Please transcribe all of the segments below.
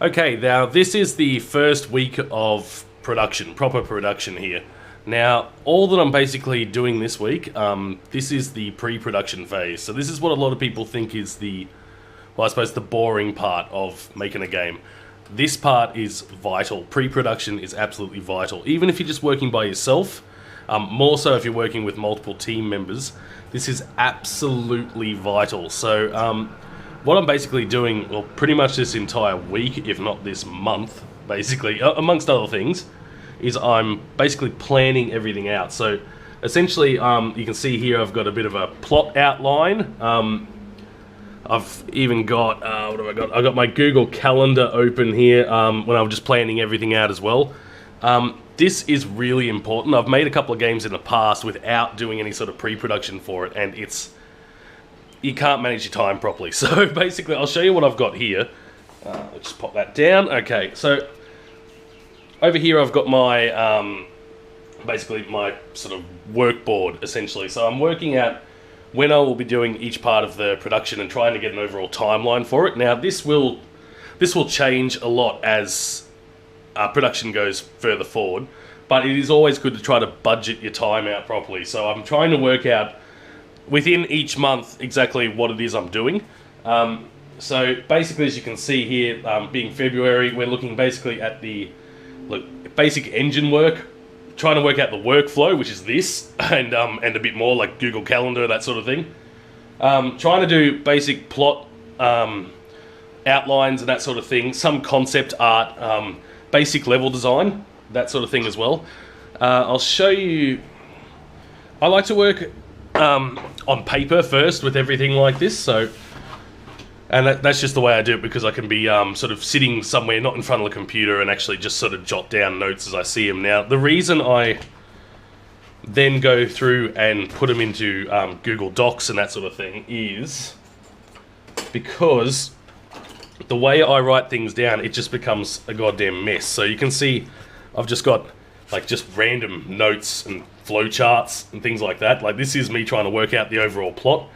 Okay, now this is the first week of production, proper production here. Now, all that I'm basically doing this week, this is the pre-production phase. So this is what a lot of people think is well, I suppose the boring part of making a game. This part is vital. Pre-production is absolutely vital. Even if you're just working by yourself, more so if you're working with multiple team members, this is absolutely vital. So, what I'm basically doing, well, pretty much this entire week, if not this month, basically, amongst other things, is I'm basically planning everything out. So, essentially, you can see here I've got a bit of a plot outline. I've even got, what have I got? I've got my Google Calendar open here when I was just planning everything out as well. This is really important. I've made a couple of games in the past without doing any sort of pre-production for it, and you can't manage your time properly. So basically, I'll show you what I've got here. Let's just pop that down. Okay, so over here I've got my, basically my sort of work board, essentially. So I'm working out when I will be doing each part of the production and trying to get an overall timeline for it. Now, this will change a lot as production goes further forward, but it is always good to try to budget your time out properly. So I'm trying to work out within each month exactly what it is I'm doing. So basically, as you can see here, being February, we're looking basically at the basic engine work, trying to work out the workflow, which is this, and a bit more like Google Calendar, that sort of thing. Trying to do basic plot outlines and that sort of thing, some concept art, basic level design, that sort of thing as well. I'll show you. I like to work on paper first with everything like this, so, and that's just the way I do it, because I can be sort of sitting somewhere not in front of the computer and actually just sort of jot down notes as I see them. Now, the reason I then go through and put them into Google Docs and that sort of thing is because the way I write things down, it just becomes a goddamn mess. So you can see I've just got just random notes and flowcharts and things like that. Like, this is me trying to work out the overall plot.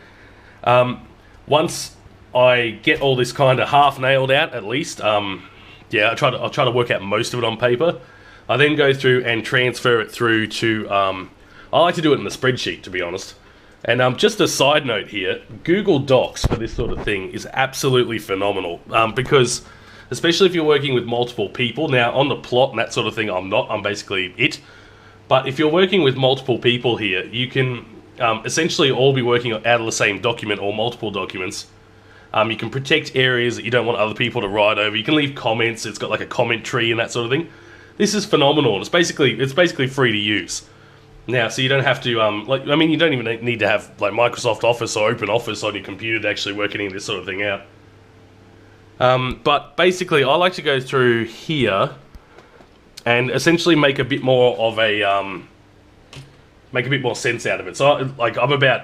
Once I get all this kind of half nailed out, at least, I'll try to work out most of it on paper. I then go through and transfer it through to, I like to do it in a spreadsheet, to be honest. And just a side note here, Google Docs for this sort of thing is absolutely phenomenal, because especially if you're working with multiple people. Now, on the plot and that sort of thing, I'm basically it. But if you're working with multiple people here, you can essentially all be working out of the same document or multiple documents. You can protect areas that you don't want other people to write over. You can leave comments. It's got like a comment tree and that sort of thing. This is phenomenal. And it's basically free to use. Now, so you don't have to, you don't even need to have like Microsoft Office or Open Office on your computer to actually work any of this sort of thing out. But basically, I like to go through here and essentially make a bit more of make a bit more sense out of it. So, I'm about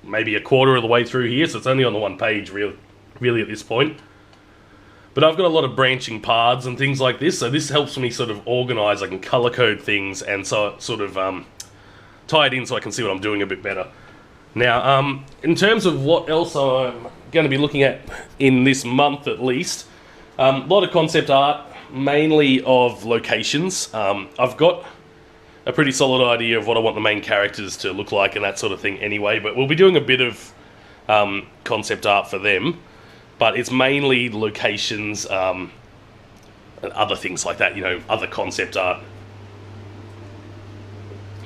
maybe a quarter of the way through here, so it's only on the one page, really at this point. But I've got a lot of branching paths and things like this, so this helps me sort of organize. I can color code things and sort of tie it in so I can see what I'm doing a bit better. Now, in terms of what else I'm going to be looking at in this month at least, a lot of concept art, mainly of locations. I've got a pretty solid idea of what I want the main characters to look like and that sort of thing anyway, but we'll be doing a bit of concept art for them. But it's mainly locations and other things like that, other concept art.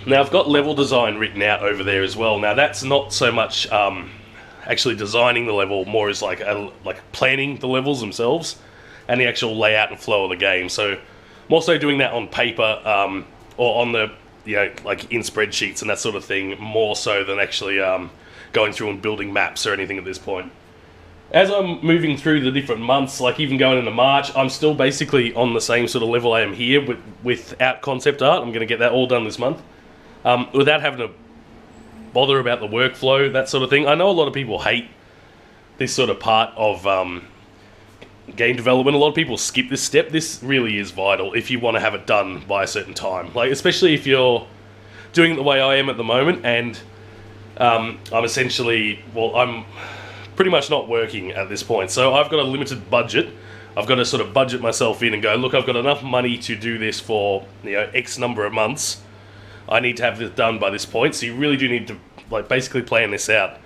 Now, I've got level design written out over there as well. Now, that's not so much actually designing the level, more as like planning the levels themselves and the actual layout and flow of the game. So, I'm also doing that on paper or on the, in spreadsheets and that sort of thing, more so than actually going through and building maps or anything at this point. As I'm moving through the different months, like even going into March, I'm still basically on the same sort of level I am here without concept art. I'm going to get that all done this month without having to bother about the workflow, that sort of thing. I know a lot of people hate this sort of part of game development. A lot of people skip this step. This really is vital if you want to have it done by a certain time. Like, especially if you're doing it the way I am at the moment, and I'm essentially, I'm pretty much not working at this point, so I've got a limited budget. I've got to sort of budget myself in and go, look, I've got enough money to do this for, you know, X number of months. I need to have this done by this point. So you really do need to, like, basically plan this out.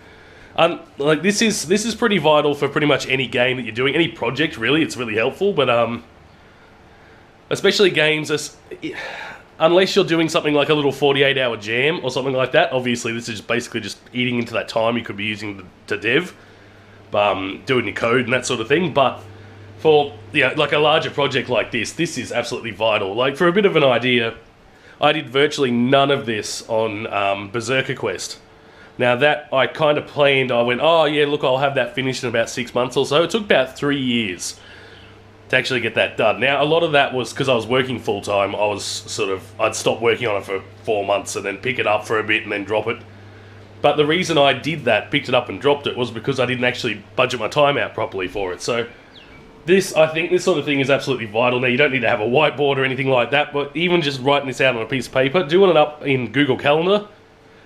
Like, this is pretty vital for pretty much any game that you're doing, any project really. It's really helpful, but especially games, unless you're doing something like a little 48-hour jam or something like that. Obviously, this is basically just eating into that time you could be using to dev, doing your code and that sort of thing. But for, you know, like a larger project like this is absolutely vital. Like, for a bit of an idea, I did virtually none of this on Berserker Quest. Now that I kind of planned, I went, oh yeah, look, I'll have that finished in about 6 months or so. It took about 3 years to actually get that done. Now, a lot of that was because I was working full-time. I'd stop working on it for 4 months and then pick it up for a bit and then drop it. But the reason I did that, picked it up and dropped it, was because I didn't actually budget my time out properly for it. So I think this sort of thing is absolutely vital. Now, you don't need to have a whiteboard or anything like that, but even just writing this out on a piece of paper, doing it up in Google Calendar,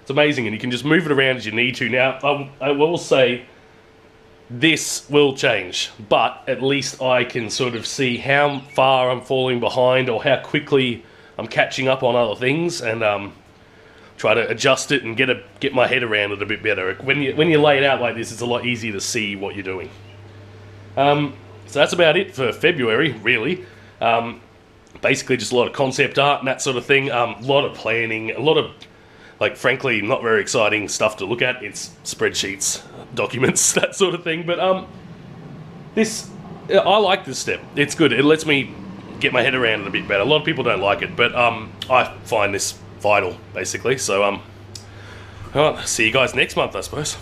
it's amazing, and you can just move it around as you need to. Now, I will say this will change, but at least I can sort of see how far I'm falling behind or how quickly I'm catching up on other things, and try to adjust it and get my head around it a bit better. When you lay it out like this, it's a lot easier to see what you're doing. So that's about it for February, really. Basically just a lot of concept art and that sort of thing, a lot of planning, a lot of, like, frankly, not very exciting stuff to look at. It's spreadsheets, documents, that sort of thing. But I like this step. It's good. It lets me get my head around it a bit better. A lot of people don't like it, but I find this vital, basically. So, all right, see you guys next month, I suppose.